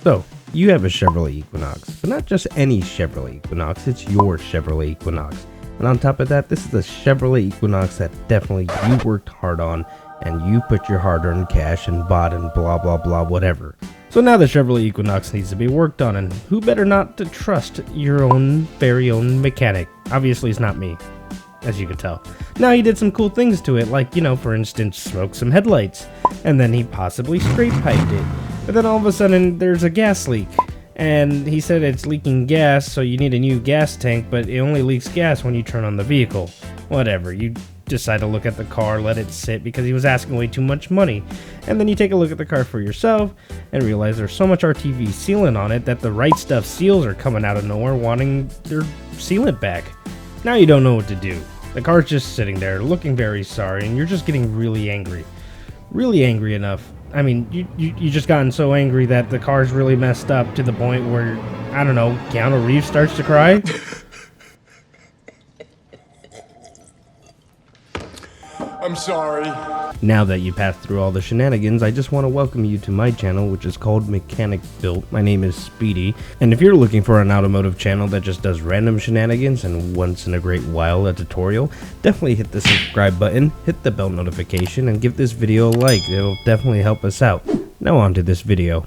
So, you have a Chevrolet Equinox, but not just any Chevrolet Equinox, it's your Chevrolet Equinox. And on top of that, this is a Chevrolet Equinox that definitely you worked hard on, and you put your hard-earned cash and bought and blah blah blah whatever. So now the Chevrolet Equinox needs to be worked on, and who better not to trust your own very own mechanic? Obviously it's not me, as you can tell. Now he did some cool things to it, like, for instance, smoke some headlights, and then he possibly straight piped it. But then all of a sudden, there's a gas leak, and he said it's leaking gas, so you need a new gas tank, but it only leaks gas when you turn on the vehicle. Whatever, you decide to look at the car, let it sit, because he was asking way too much money. And then you take a look at the car for yourself, and realize there's so much RTV sealant on it that the Right Stuff seals are coming out of nowhere wanting their sealant back. Now you don't know what to do. The car's just sitting there, looking very sorry, and you're just getting really angry. Really angry enough. I mean, you just gotten so angry that the car's really messed up to the point where, I don't know, Keanu Reeves starts to cry. I'm sorry. Now that you passed through all the shenanigans, I just want to welcome you to my channel, which is called Mechanic Built. My name is Speedy, and if you're looking for an automotive channel that just does random shenanigans and once in a great while a tutorial, definitely hit the subscribe button, hit the bell notification, and give this video a like. It'll definitely help us out. Now on to this video.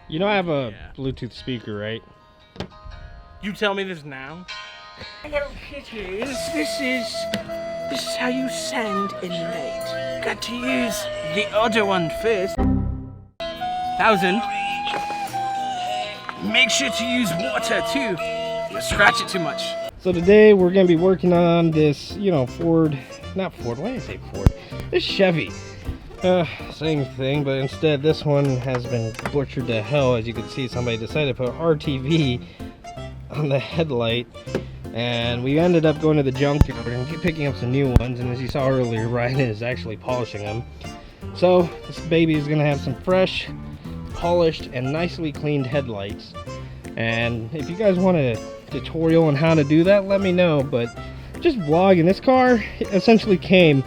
You know I have a Bluetooth speaker, right? You tell me this now? Hello, kitties. This is how you send in late. Got to use the other one first. 1,000. Make sure to use water too. You'll scratch it too much. So today we're gonna be working on this, not Ford, why did I say Ford? This Chevy. Same thing, but instead this one has been butchered to hell. As you can see, somebody decided to put RTV on the headlight, and we ended up going to the junkyard and picking up some new ones, and as you saw earlier, Ryan is actually polishing them. So this baby is gonna have some fresh, polished, and nicely cleaned headlights. And if you guys want a tutorial on how to do that, let me know. But just vlogging, this car essentially came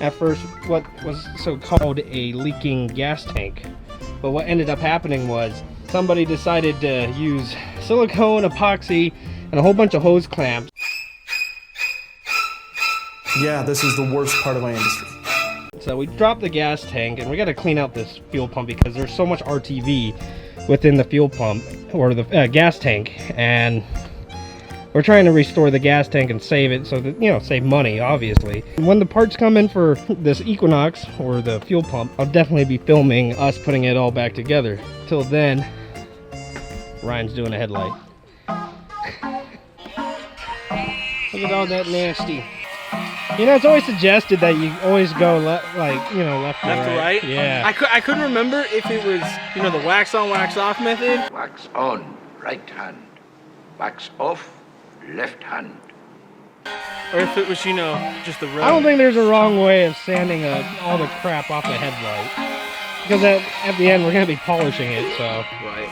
at first what was so-called a leaking gas tank, but what ended up happening was somebody decided to use silicone, epoxy, and a whole bunch of hose clamps. Yeah, this is the worst part of my industry. So we dropped the gas tank, and we got to clean out this fuel pump because there's so much RTV within the fuel pump, or the gas tank, and we're trying to restore the gas tank and save it so that, save money, obviously. When the parts come in for this Equinox, or the fuel pump, I'll definitely be filming us putting it all back together. Till then, Ryan's doing a headlight. Look at all that nasty. It's always suggested that you always go left to right. Yeah. I couldn't remember if it was, the wax on, wax off method. Wax on, right hand. Wax off, left hand. Or if it was, just the road. I don't think there's a wrong way of sanding all the crap off the headlight. Because at the end, we're going to be polishing it, so. Right.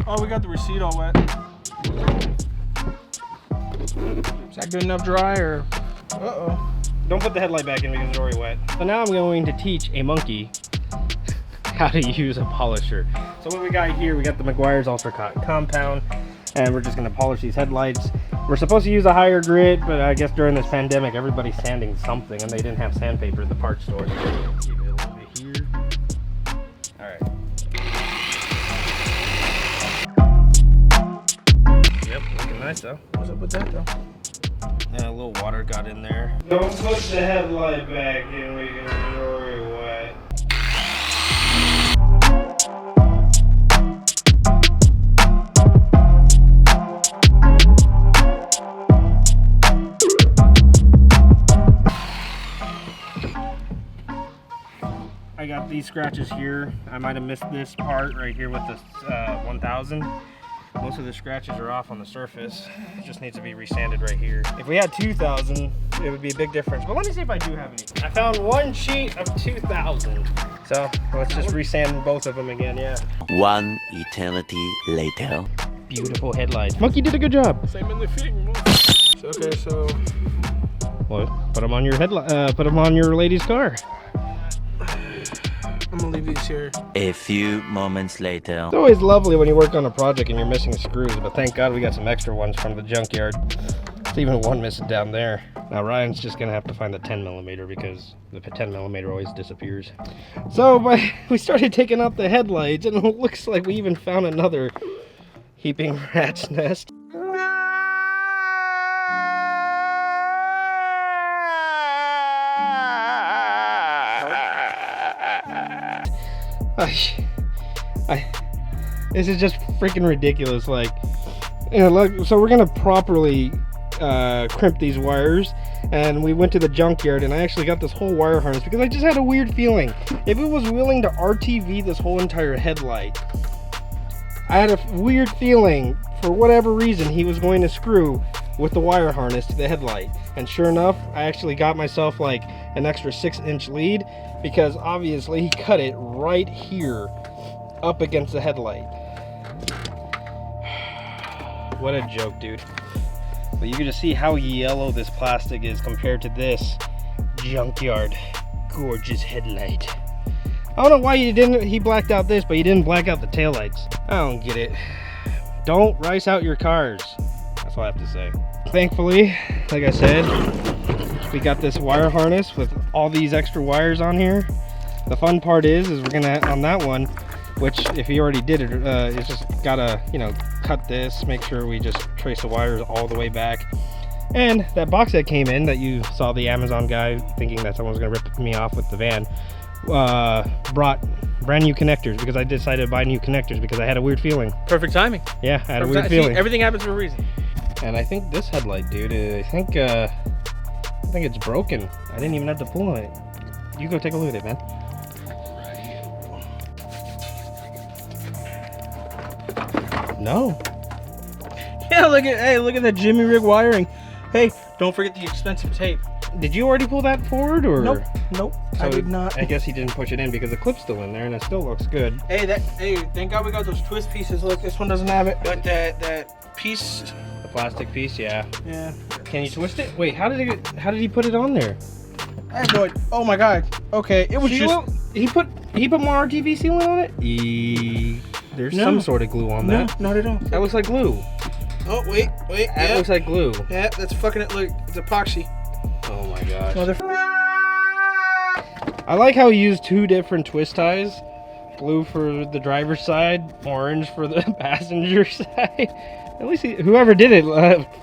Oh, we got the receipt all wet. Is that good enough dry, or? Uh-oh. Don't put the headlight back in because it's already wet. So now I'm going to teach a monkey how to use a polisher. So what we got here, we got the Meguiar's Ultra Compound, and we're just going to polish these headlights. We're supposed to use a higher grit, but I guess during this pandemic, everybody's sanding something, and they didn't have sandpaper at the parts store. So give it a little bit here. All right. Yep, looking nice though. What's up with that though? A little water got in there. Don't put the headlight back in because it's already wet. I got these scratches here. I might have missed this part right here with the 1000. Most of the scratches are off on the surface. It just needs to be resanded right here. If we had 2,000, it would be a big difference. But let me see if I do have any. I found one sheet of 2,000. So let's just resand both of them again, yeah. One eternity later. Beautiful headlights. Monkey did a good job. Same in the thing. Okay, so What? Put them on your headlight. Put them on your lady's car. I'm gonna leave these here. A few moments later. It's always lovely when you work on a project and you're missing screws, but thank God we got some extra ones from the junkyard. There's even one missing down there. Now Ryan's just gonna have to find the 10mm because the 10mm always disappears. So we started taking out the headlights, and it looks like we even found another heaping rat's nest. This is just freaking ridiculous. Like, you know, look, so we're gonna properly crimp these wires, and we went to the junkyard, and I actually got this whole wire harness because I just had a weird feeling. If it was willing to RTV this whole entire headlight, I had a weird feeling for whatever reason he was going to screw with the wire harness to the headlight. And sure enough, I actually got myself like an extra 6-inch lead, because obviously he cut it right here up against the headlight. What a joke, dude. But you can just see how yellow this plastic is compared to this junkyard gorgeous headlight. I don't know why he blacked out this, but he didn't black out the taillights. I don't get it. Don't rice out your cars. That's all I have to say. Thankfully, like I said, we got this wire harness with all these extra wires on here. The fun part is we're gonna, on that one, which if you already did it, it's just gotta, you know, cut this, make sure we just trace the wires all the way back. And that box that came in that you saw the Amazon guy thinking that someone was gonna rip me off with the van, brought brand new connectors, because I decided to buy new connectors because I had a weird feeling. Perfect timing. Yeah, I had a weird feeling. See, everything happens for a reason. And I think this headlight, dude, I think it's broken. I didn't even have to pull on it. You go take a look at it, man. No. Yeah, look at that Jimmy rig wiring. Hey, don't forget the expensive tape. Did you already pull that forward, or? Nope. So I did not. I guess he didn't push it in because the clip's still in there and it still looks good. Hey, thank God we got those twist pieces. Look, this one doesn't have it. But that piece. The plastic piece, yeah. Yeah. Can you twist it? Wait, how did he put it on there? I have no idea. Oh my God. Okay, it was Sealant? He put more RTV sealant on it? There's some sort of glue on that. No, not at all. That looks like glue. Oh wait. That looks like glue. Yeah, that's fucking it. Look, it's epoxy. Oh my gosh. Motherfucker. I like how he used two different twist ties. Blue for the driver's side, orange for the passenger side. At least whoever did it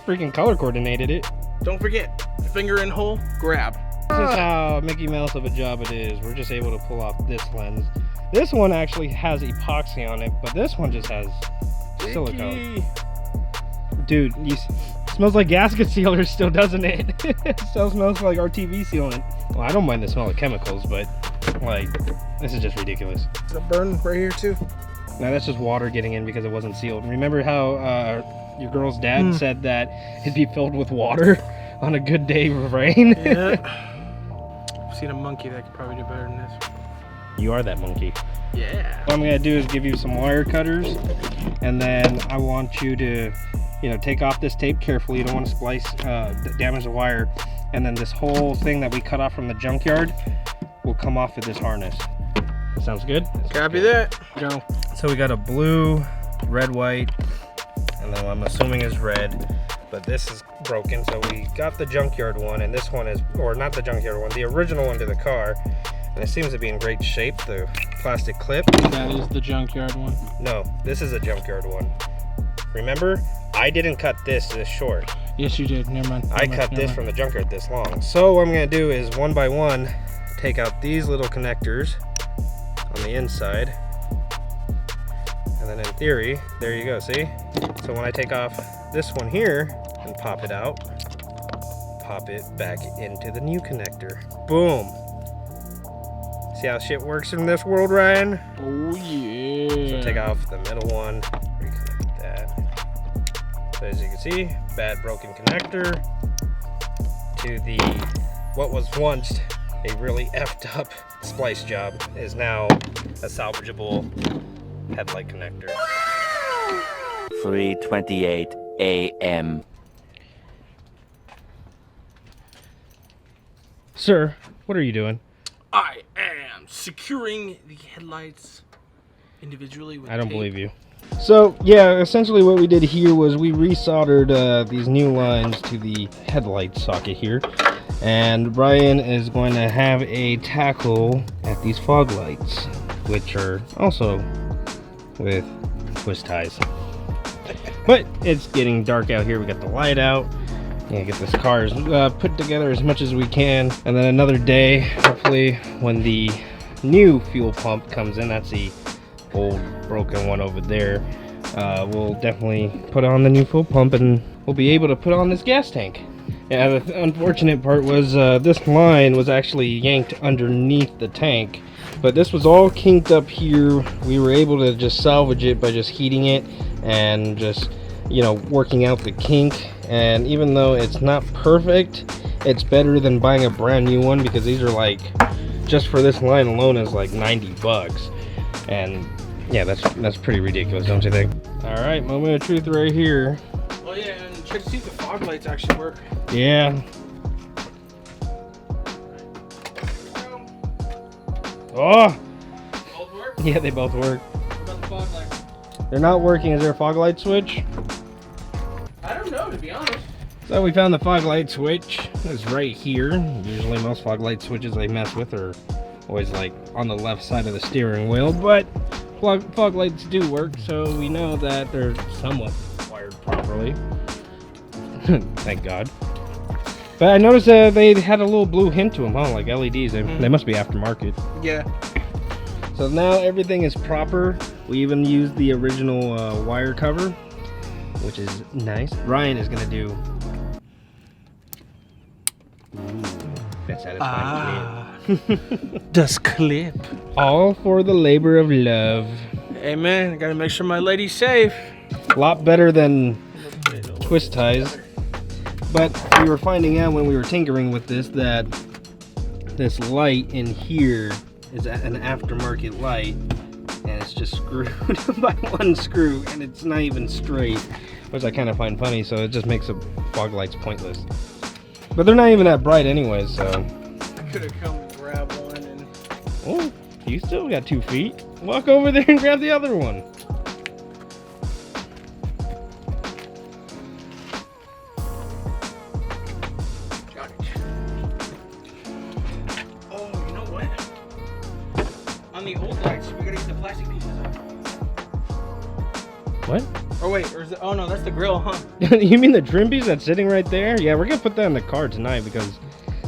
freaking color coordinated it. Don't forget, finger in hole, grab. This is how Mickey Mouse of a job it is. We're just able to pull off this lens. This one actually has epoxy on it, but this one just has silicone. Dude, it smells like gasket sealer still, doesn't it? It still smells like RTV sealant. Well, I don't mind the smell of chemicals, but like, this is just ridiculous. Is it a burn right here too? Now that's just water getting in because it wasn't sealed. Remember how your girl's dad said that it'd be filled with water on a good day of rain? Yeah. I've seen a monkey that could probably do better than this. You are that monkey. Yeah. What I'm gonna do is give you some wire cutters, and then I want you to, you know, take off this tape carefully. You don't want to splice, damage the wire. And then this whole thing that we cut off from the junkyard will come off with this harness. Sounds good? Copy that. Go. So we got a blue, red, white, and then I'm assuming is red. But this is broken, so we got the junkyard one, and this one is, or not the junkyard one, the original one to the car. And it seems to be in great shape, the plastic clip. That is the junkyard one. No, this is a junkyard one. Remember, I didn't cut this short. Yes, you did. Never mind. I cut this from the junkyard this long. So what I'm gonna do is one by one, take out these little connectors on the inside. And then in theory, there you go, see? So when I take off this one here and pop it out, pop it back into the new connector. Boom. See how shit works in this world, Ryan? Oh yeah. So take off the middle one, reconnect that. So as you can see, bad broken connector to the what was once a really effed up splice job is now a salvageable headlight connector. 3:28 a.m. Sir, what are you doing? I am securing the headlights individually with I don't tape. believe you. So yeah, essentially what we did here was we resoldered these new lines to the headlight socket here, and Brian is going to have a tackle at these fog lights, which are also with twist ties. But it's getting dark out here. We got the light out. Gonna get this car put together as much as we can, and then another day, hopefully, when the new fuel pump comes in. That's the old broken one over there. We'll definitely put on the new fuel pump, and we'll be able to put on this gas tank. Yeah, the unfortunate part was this line was actually yanked underneath the tank, but this was all kinked up here. We were able to just salvage it by just heating it and just, you know, working out the kink. And even though it's not perfect, it's better than buying a brand new one, because these are like, just for this line alone is like 90 bucks. And yeah, that's pretty ridiculous, don't you think? All right, moment of truth right here. Oh yeah, and check to see if the fog lights actually work. Yeah. Oh! Both work? Yeah, they both work. What about the fog lights? They're not working. Is there a fog light switch? I don't know, to be honest. So we found the fog light switch. It's right here. Usually most fog light switches I mess with are always like on the left side of the steering wheel, but fog lights do work, so we know that they're somewhat wired properly. Thank God. But I noticed they had a little blue hint to them, huh? Like LEDs. They must be aftermarket. Yeah. So now everything is proper. We even used the original wire cover, which is nice. Ryan is gonna do. Ooh, that's satisfying. Does clip. All for the labor of love. Hey man, gotta make sure my lady's safe. A lot better than twist ties. But we were finding out when we were tinkering with this that this light in here is an aftermarket light, and it's just screwed by one screw, and it's not even straight, which I kind of find funny. So it just makes the fog lights pointless. But they're not even that bright anyway, so. I could have come and grabbed one and. Oh, you still got 2 feet. Walk over there and grab the other one. Got it. Oh, you know what? On the old lights, we gotta get the plastic pieces off. What? Oh wait, or is it? Oh no, that's the grill, huh? You mean the trim piece that's sitting right there? Yeah, we're gonna put that in the car tonight, because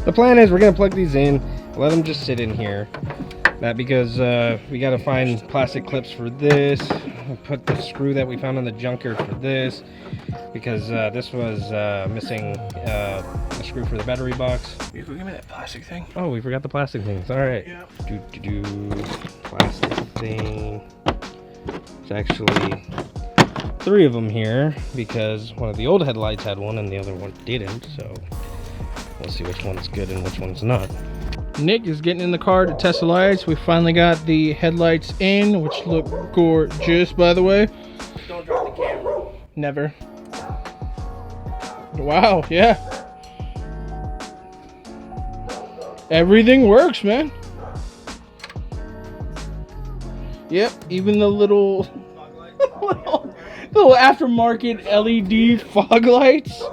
the plan is we're gonna plug these in, let them just sit in here. That because we gotta find plastic clips for this. We'll put the screw that we found in the junkyard for this, because this was missing a screw for the battery box. You could give me that plastic thing. Oh, we forgot the plastic things. All right. Yeah. Plastic thing. It's actually 3 of them here, because one of the old headlights had one and the other one didn't. So we'll see which one's good and which one's not. Nick is getting in the car to test the lights. We finally got the headlights in, which look gorgeous, by the way. Don't drop the camera. Never. Wow, yeah. Everything works, man. Yep, even the little little aftermarket LED fog lights.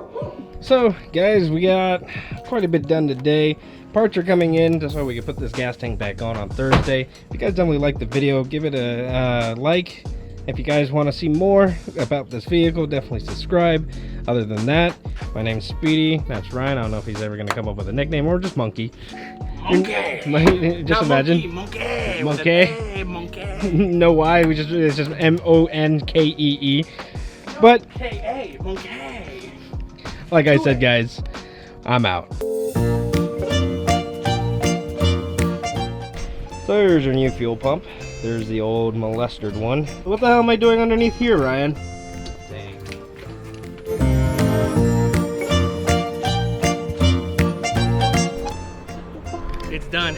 So guys, we got quite a bit done today. Parts are coming in just so we can put this gas tank back on Thursday. If you guys definitely like the video, give it a like. If you guys want to see more about this vehicle, definitely subscribe. Other than that, my name's Speedy. That's Ryan. I don't know if he's ever going to come up with a nickname, or just Monkey. Monkey. Just imagine. Monkey. Monkey. Monkey. No Y. It's just MONKEE. But Monkey. like I said, guys, I'm out. So there's our new fuel pump. There's the old molestered one. What the hell am I doing underneath here, Ryan? Dang. It's done.